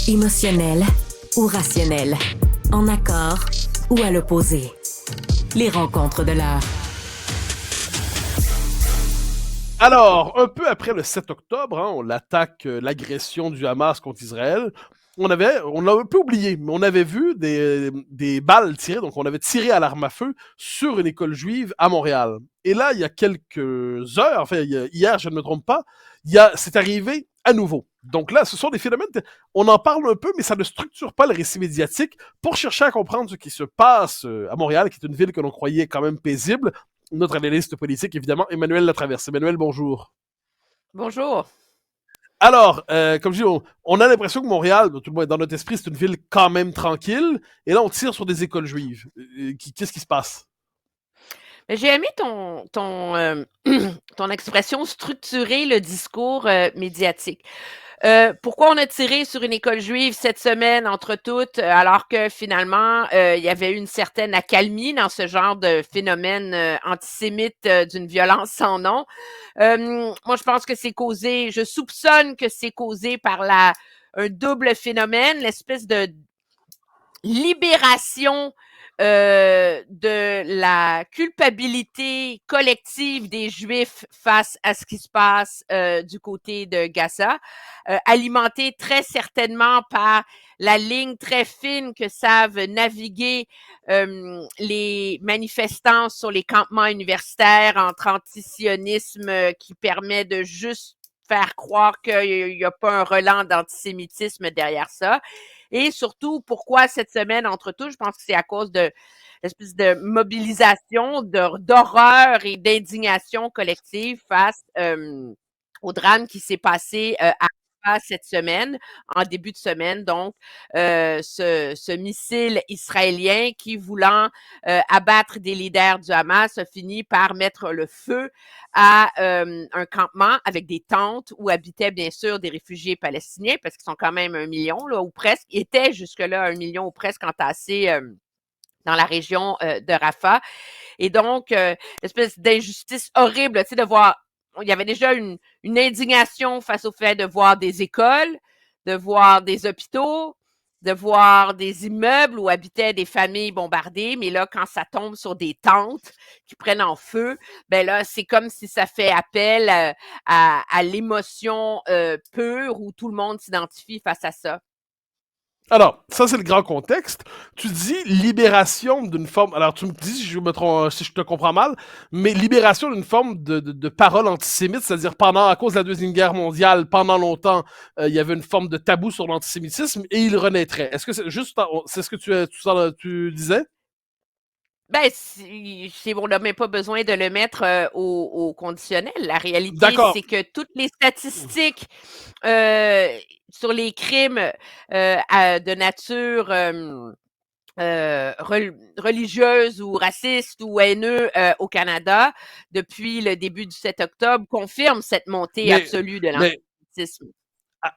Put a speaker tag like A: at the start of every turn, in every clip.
A: Émotionnel ou rationnel, en accord ou à l'opposé. Les rencontres de l'heure.
B: Alors, un peu après le 7 octobre, on l'attaque, l'agression du Hamas contre Israël. On l'a un peu oublié, mais on avait vu des balles tirées, donc on avait tiré à l'arme à feu sur une école juive à Montréal. Et là, il y a quelques heures, enfin hier, je ne me trompe pas, c'est arrivé à nouveau. Donc là, ce sont des phénomènes, on en parle un peu, mais ça ne structure pas le récit médiatique pour chercher à comprendre ce qui se passe à Montréal, qui est une ville que l'on croyait quand même paisible. Notre analyste politique, évidemment, Emmanuel Latraverse. Emmanuel, bonjour.
C: Bonjour.
B: Alors, comme je dis, on a l'impression que Montréal, tout le monde dans notre esprit, c'est une ville quand même tranquille, et là, on tire sur des écoles juives. Qu'est-ce qui se passe?
C: J'ai aimé ton expression structurer le discours médiatique. Pourquoi on a tiré sur une école juive cette semaine, entre toutes, alors que finalement, il y avait une certaine accalmie dans ce genre de phénomène antisémite d'une violence sans nom? Moi, je pense que je soupçonne que c'est causé par un double phénomène, l'espèce de libération de la culpabilité collective des Juifs face à ce qui se passe du côté de Gaza, alimenté très certainement par la ligne très fine que savent naviguer les manifestants sur les campements universitaires entre antisionisme qui permet de juste faire croire qu'il n'y a pas un relent d'antisémitisme derrière ça. Et surtout, pourquoi cette semaine, entre tout, je pense que c'est à cause de l'espèce de mobilisation, d'horreur et d'indignation collective face au drame qui s'est passé à cette semaine, en début de semaine, donc, ce missile israélien qui, voulant abattre des leaders du Hamas, a fini par mettre le feu à un campement avec des tentes où habitaient bien sûr des réfugiés palestiniens, parce qu'ils sont quand même 1 million, là, ou presque, ils étaient jusque-là 1 million ou presque entassés dans la région de Rafah. Et donc, espèce d'injustice horrible, tu sais, de voir, il y avait déjà une indignation face au fait de voir des écoles, de voir des hôpitaux, de voir des immeubles où habitaient des familles bombardées, mais là, quand ça tombe sur des tentes qui prennent en feu, ben là, c'est comme si ça fait appel à l'émotion pure où tout le monde s'identifie face à ça.
B: Alors, ça, c'est le grand contexte. Tu dis libération d'une forme. Alors, tu me dis si si je te comprends mal, mais libération d'une forme de parole antisémite, c'est-à-dire à cause de la Deuxième Guerre mondiale, pendant longtemps, il y avait une forme de tabou sur l'antisémitisme et il renaîtrait. Est-ce que c'est juste. C'est ce que tu disais?
C: Ben, on n'a même pas besoin de le mettre au conditionnel. La réalité,
B: D'accord.
C: c'est que toutes les statistiques sur les crimes de nature religieuse ou raciste ou haineux au Canada depuis le début du 7 octobre confirment cette montée absolue de
B: Mais
C: l'antisémitisme.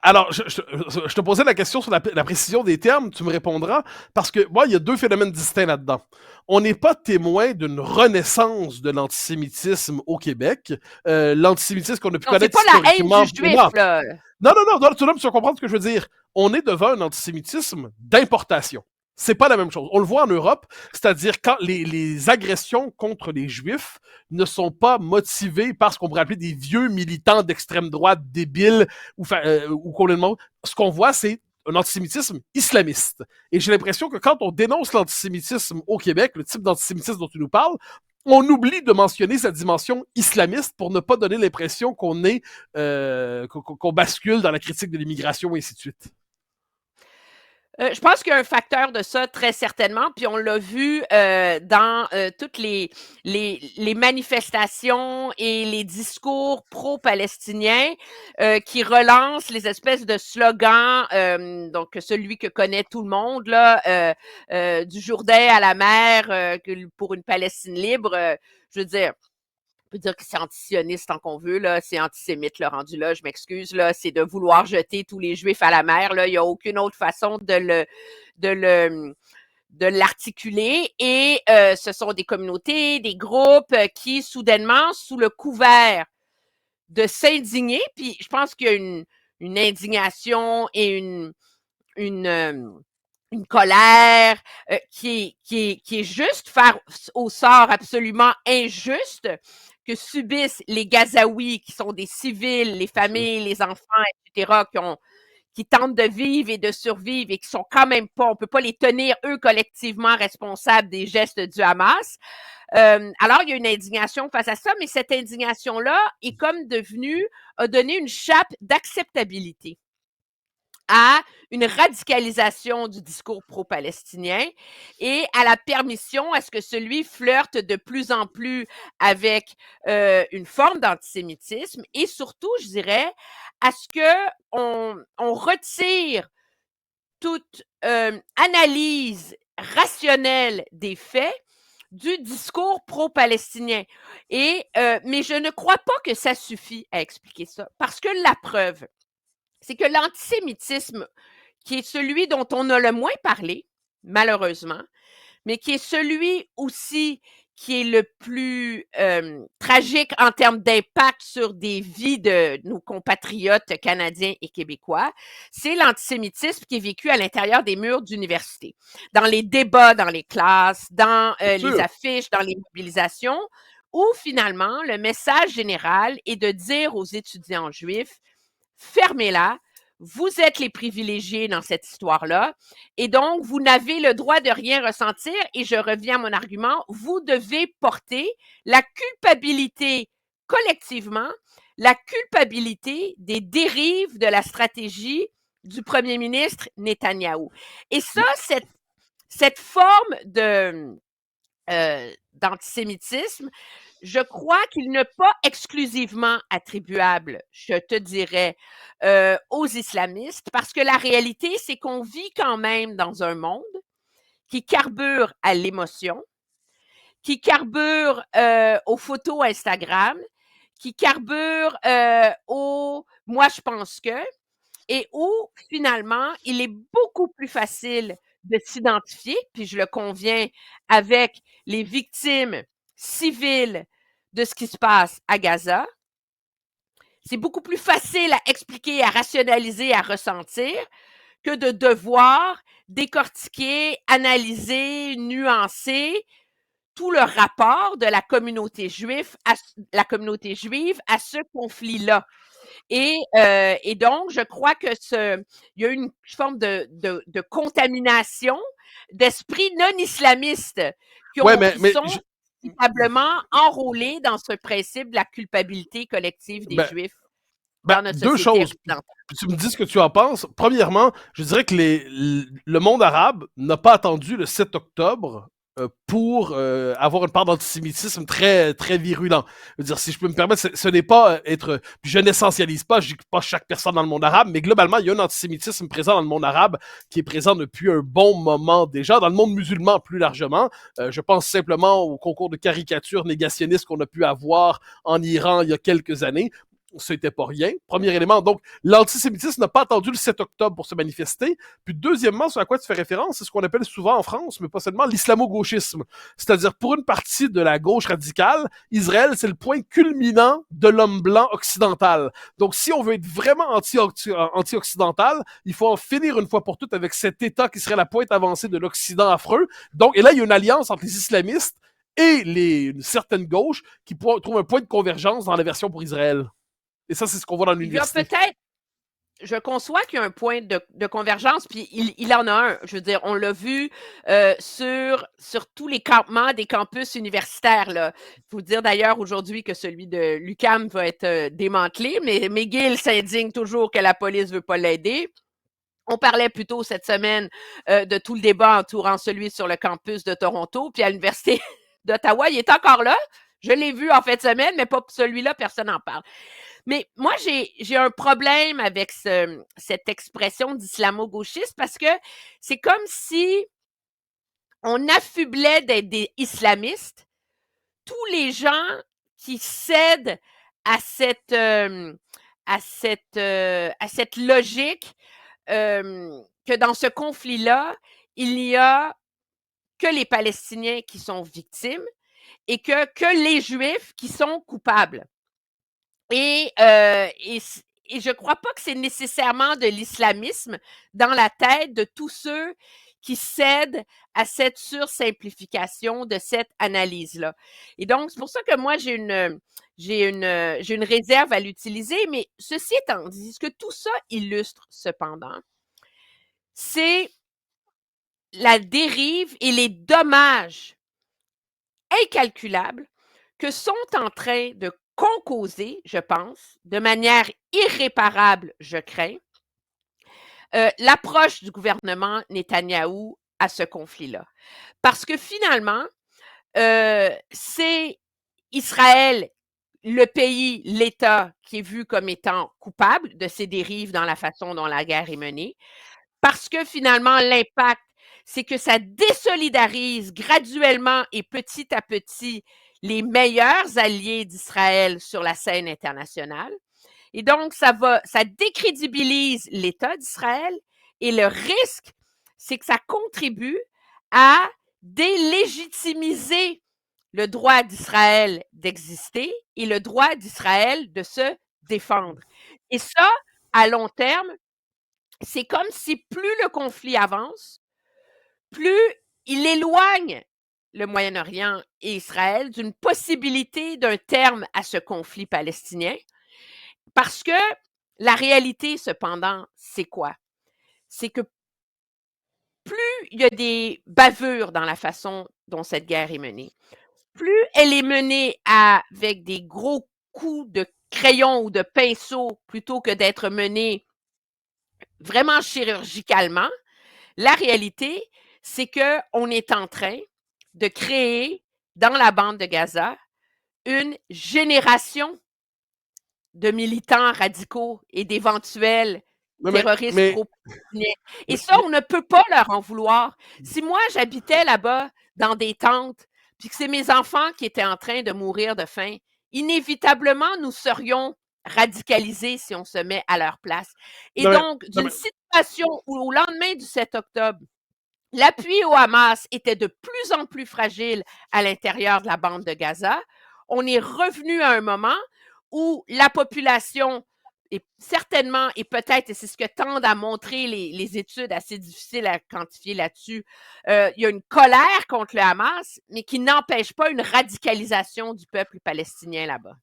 B: alors, je te posais la question sur la précision des termes, tu me répondras, parce que moi, il y a deux phénomènes distincts là-dedans. On n'est pas témoin d'une renaissance de l'antisémitisme au Québec. L'antisémitisme qu'on a pu
C: Non, c'est
B: connaître
C: pas la haine
B: historiquement.
C: du juif, là.
B: Non, tu vas comprendre ce que je veux dire. On est devant un antisémitisme d'importation. C'est pas la même chose. On le voit en Europe, c'est-à-dire quand les agressions contre les Juifs ne sont pas motivées par ce qu'on pourrait appeler des vieux militants d'extrême droite débiles ou complètement. Ce qu'on voit, c'est un antisémitisme islamiste. Et j'ai l'impression que quand on dénonce l'antisémitisme au Québec, le type d'antisémitisme dont tu nous parles, on oublie de mentionner sa dimension islamiste pour ne pas donner l'impression qu'on bascule dans la critique de l'immigration et ainsi de suite.
C: Je pense qu'il y a un facteur de ça, très certainement, puis on l'a vu dans toutes les manifestations et les discours pro-palestiniens qui relancent les espèces de slogans, donc celui que connaît tout le monde, là, du Jourdain à la mer pour une Palestine libre. Je veux dire, on peut dire que c'est antisioniste tant qu'on veut, là, c'est antisémite, le rendu là, je m'excuse, là, c'est de vouloir jeter tous les Juifs à la mer, là, il n'y a aucune autre façon de l'articuler. Et ce sont des communautés, des groupes qui, soudainement, sous le couvert de s'indigner, puis je pense qu'il y a une indignation et une colère qui est juste face au sort absolument injuste que subissent les Gazaouis, qui sont des civils, les familles, les enfants, etc., qui tentent de vivre et de survivre et qui sont quand même pas, on peut pas les tenir, eux, collectivement responsables des gestes du Hamas. Alors, il y a une indignation face à ça, mais cette indignation-là est comme a donné une chape d'acceptabilité à une radicalisation du discours pro-palestinien et à la permission à ce que celui flirte de plus en plus avec une forme d'antisémitisme et surtout, je dirais, à ce que on retire toute analyse rationnelle des faits du discours pro-palestinien. Mais je ne crois pas que ça suffit à expliquer ça, parce que la preuve, c'est que l'antisémitisme, qui est celui dont on a le moins parlé, malheureusement, mais qui est celui aussi qui est le plus tragique en termes d'impact sur des vies de nos compatriotes canadiens et québécois, c'est l'antisémitisme qui est vécu à l'intérieur des murs d'université, dans les débats, dans les classes, dans les affiches, dans les mobilisations, où finalement, le message général est de dire aux étudiants juifs, fermez-la, vous êtes les privilégiés dans cette histoire-là, et donc vous n'avez le droit de rien ressentir, et je reviens à mon argument, vous devez porter la culpabilité collectivement, la culpabilité des dérives de la stratégie du premier ministre Netanyahou. Et ça, cette forme d'antisémitisme, je crois qu'il n'est pas exclusivement attribuable, je te dirais, aux islamistes, parce que la réalité, c'est qu'on vit quand même dans un monde qui carbure à l'émotion, qui carbure aux photos Instagram, qui carbure au « moi, je pense que », et où, finalement, il est beaucoup plus facile de s'identifier, puis je le conviens, avec les victimes civiles de ce qui se passe à Gaza. C'est beaucoup plus facile à expliquer, à rationaliser, à ressentir, que de devoir décortiquer, analyser, nuancer tout le rapport de la communauté juive à ce conflit-là. Et donc, je crois que il y a une forme de contamination d'esprits non islamistes qui sont véritablement enrôlés dans ce principe de la culpabilité collective des Juifs dans notre
B: deux
C: société
B: choses. Tu me dis ce que tu en penses. Premièrement, je dirais que le monde arabe n'a pas attendu le 7 octobre pour avoir une part d'antisémitisme très, très virulent. Je veux dire, si je peux me permettre, ce n'est pas être... Je n'essentialise pas, je dis pas chaque personne dans le monde arabe, mais globalement, il y a un antisémitisme présent dans le monde arabe qui est présent depuis un bon moment déjà, dans le monde musulman plus largement. Je pense simplement au concours de caricature négationniste qu'on a pu avoir en Iran il y a quelques années. C'était pas rien. Premier élément. Donc, l'antisémitisme n'a pas attendu le 7 octobre pour se manifester. Puis, deuxièmement, ce à quoi tu fais référence, c'est ce qu'on appelle souvent en France, mais pas seulement, l'islamo-gauchisme. C'est-à-dire, pour une partie de la gauche radicale, Israël, c'est le point culminant de l'homme blanc occidental. Donc, si on veut être vraiment anti-occidental, il faut en finir une fois pour toutes avec cet État qui serait la pointe avancée de l'Occident affreux. Donc, et là, il y a une alliance entre les islamistes et une certaine gauche qui trouvent un point de convergence dans la version pour Israël. Et ça, c'est ce qu'on voit dans l'université.
C: Il y a peut-être, je conçois qu'il y a un point de convergence, puis il en a un. Je veux dire, on l'a vu sur tous les campements des campus universitaires. Il faut dire d'ailleurs aujourd'hui que celui de l'UQAM va être démantelé, mais McGill s'indigne toujours que la police ne veut pas l'aider. On parlait plus tôt cette semaine de tout le débat entourant celui sur le campus de Toronto, puis à l'Université d'Ottawa, il est encore là. Je l'ai vu en fin de semaine, mais pas celui-là, personne n'en parle. Mais moi, j'ai un problème avec cette expression d'islamo-gauchiste parce que c'est comme si on affublait d'être des islamistes tous les gens qui cèdent à cette logique que dans ce conflit-là, il n'y a que les Palestiniens qui sont victimes et que les Juifs qui sont coupables. Et et je crois pas que c'est nécessairement de l'islamisme dans la tête de tous ceux qui cèdent à cette sursimplification de cette analyse-là. Et donc, c'est pour ça que moi, j'ai une réserve à l'utiliser, mais ceci étant dit, ce que tout ça illustre cependant, c'est la dérive et les dommages incalculables que sont en train de concauser, je pense, de manière irréparable, je crains, l'approche du gouvernement Netanyahou à ce conflit-là. Parce que finalement, c'est Israël, le pays, l'État, qui est vu comme étant coupable de ces dérives dans la façon dont la guerre est menée. Parce que finalement, l'impact, c'est que ça désolidarise graduellement et petit à petit les meilleurs alliés d'Israël sur la scène internationale. Et donc, ça décrédibilise l'État d'Israël et le risque, c'est que ça contribue à délégitimiser le droit d'Israël d'exister et le droit d'Israël de se défendre. Et ça, à long terme, c'est comme si plus le conflit avance, plus il éloigne le Moyen-Orient et Israël d'une possibilité d'un terme à ce conflit palestinien. Parce que la réalité, cependant, c'est quoi? C'est que plus il y a des bavures dans la façon dont cette guerre est menée, plus elle est menée avec des gros coups de crayon ou de pinceau plutôt que d'être menée vraiment chirurgicalement, la réalité, c'est qu'on est en train de créer dans la bande de Gaza une génération de militants radicaux et d'éventuels terroristes pro-palestiniens. Et ça, on ne peut pas leur en vouloir. Si moi, j'habitais là-bas dans des tentes, puis que c'est mes enfants qui étaient en train de mourir de faim, inévitablement, nous serions radicalisés si on se met à leur place. Et donc, d'une situation où, au lendemain du 7 octobre, l'appui au Hamas était de plus en plus fragile à l'intérieur de la bande de Gaza, on est revenu à un moment où la population est certainement, et peut-être, et c'est ce que tendent à montrer les études assez difficiles à quantifier là-dessus, il y a une colère contre le Hamas, mais qui n'empêche pas une radicalisation du peuple palestinien là-bas.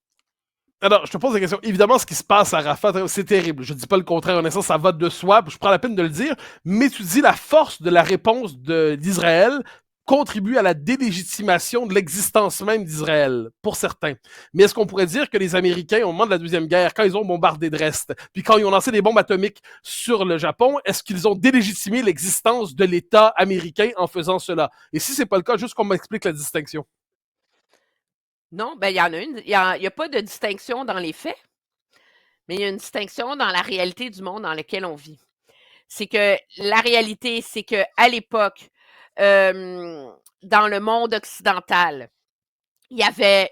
B: Alors, je te pose la question. Évidemment, ce qui se passe à Rafah, c'est terrible. Je ne dis pas le contraire. Honnêtement, ça va de soi. Je prends la peine de le dire. Mais tu dis la force de la réponse d'Israël contribue à la délégitimation de l'existence même d'Israël, pour certains. Mais est-ce qu'on pourrait dire que les Américains, au moment de la Deuxième Guerre, quand ils ont bombardé Dresde, puis quand ils ont lancé des bombes atomiques sur le Japon, est-ce qu'ils ont délégitimé l'existence de l'État américain en faisant cela? Et si c'est pas le cas, juste qu'on m'explique la distinction.
C: Non, ben il y en a une. Il y a pas de distinction dans les faits, mais il y a une distinction dans la réalité du monde dans lequel on vit. C'est que la réalité, c'est que à l'époque, dans le monde occidental, il y avait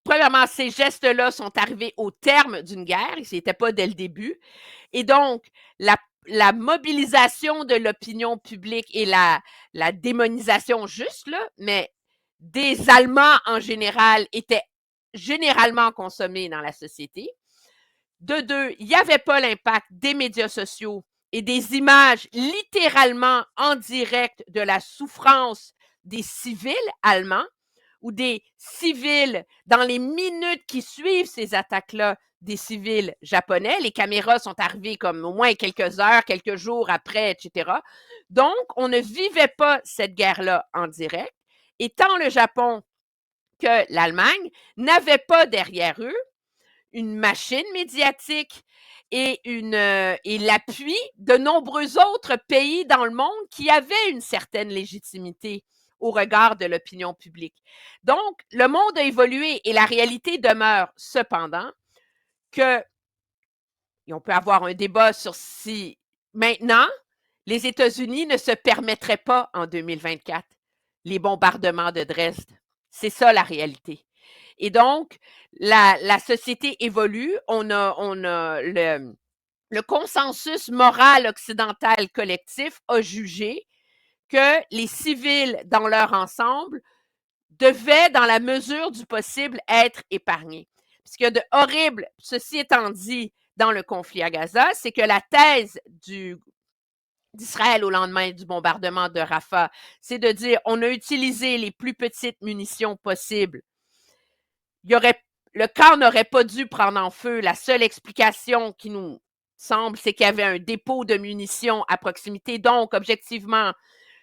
C: premièrement, ces gestes-là sont arrivés au terme d'une guerre, et c'était pas dès le début. Et donc, la mobilisation de l'opinion publique et la démonisation juste, là, mais des Allemands en général étaient généralement consommés dans la société. De deux, il n'y avait pas l'impact des médias sociaux et des images littéralement en direct de la souffrance des civils allemands ou des civils dans les minutes qui suivent ces attaques-là des civils japonais. Les caméras sont arrivées comme au moins quelques heures, quelques jours après, etc. Donc, on ne vivait pas cette guerre-là en direct. Et tant le Japon que l'Allemagne n'avaient pas derrière eux une machine médiatique et l'appui de nombreux autres pays dans le monde qui avaient une certaine légitimité au regard de l'opinion publique. Donc, le monde a évolué et la réalité demeure cependant que, et on peut avoir un débat sur si maintenant, les États-Unis ne se permettraient pas en 2024 les bombardements de Dresde. C'est ça la réalité. Et donc, la société évolue. On a le consensus moral occidental collectif a jugé que les civils dans leur ensemble devaient, dans la mesure du possible, être épargnés. Ce qu'il y a de horrible, ceci étant dit, dans le conflit à Gaza, c'est que la thèse d'Israël au lendemain du bombardement de Rafah, c'est de dire on a utilisé les plus petites munitions possibles. Le camp n'aurait pas dû prendre en feu. La seule explication qui nous semble, c'est qu'il y avait un dépôt de munitions à proximité. Donc, objectivement,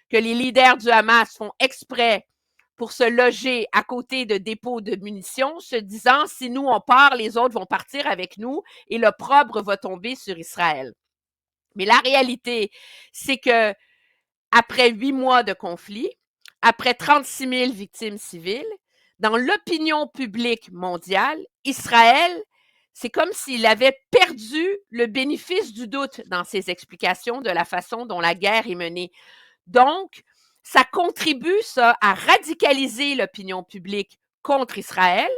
C: que les leaders du Hamas font exprès pour se loger à côté de dépôts de munitions, se disant si nous on part, les autres vont partir avec nous et l'opprobre va tomber sur Israël. Mais la réalité, c'est que après 8 mois de conflit, après 36 000 victimes civiles, dans l'opinion publique mondiale, Israël, c'est comme s'il avait perdu le bénéfice du doute dans ses explications de la façon dont la guerre est menée. Donc, ça contribue, ça, à radicaliser l'opinion publique contre Israël,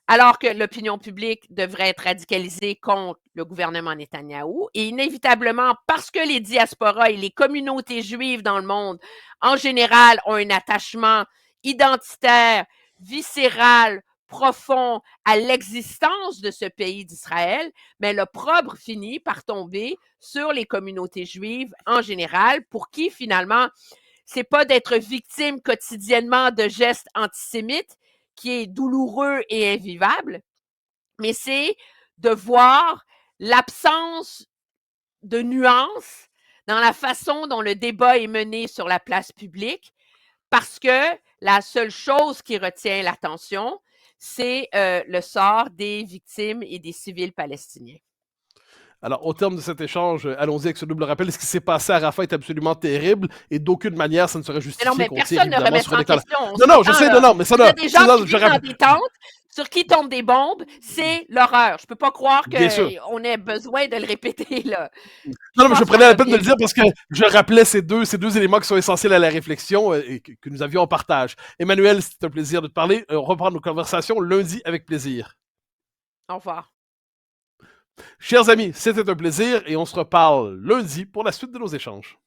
C: alors que l'opinion publique devrait être radicalisée contre le gouvernement Netanyahou. Et inévitablement, parce que les diasporas et les communautés juives dans le monde, en général, ont un attachement identitaire, viscéral, profond à l'existence de ce pays d'Israël, mais l'opprobre finit par tomber sur les communautés juives en général, pour qui, finalement, c'est pas d'être victime quotidiennement de gestes antisémites, qui est douloureux et invivable, mais c'est de voir l'absence de nuances dans la façon dont le débat est mené sur la place publique, parce que la seule chose qui retient l'attention, c'est le sort des victimes et des civils palestiniens.
B: Alors, au terme de cet échange, allons-y avec ce double rappel. Ce qui s'est passé à Rafah est absolument terrible et d'aucune manière, ça ne serait justifié
C: Mais non, mais
B: qu'on tire
C: personne ne
B: évidemment
C: remet
B: sur
C: ça
B: un
C: en
B: éclat.
C: question.
B: Non, je sais, non, mais ça,
C: Il y a des gens qui
B: je
C: vivent dans des tentes sur qui tombent des bombes, c'est l'horreur. Je peux pas croire qu'on ait besoin de le répéter, là.
B: Non, mais je prenais la peine de le dire parce que je rappelais ces deux éléments qui sont essentiels à la réflexion et que nous avions en partage. Emmanuel, c'était un plaisir de te parler. On reprend nos conversations lundi avec plaisir.
C: Au revoir.
B: Chers amis, c'était un plaisir et on se reparle lundi pour la suite de nos échanges.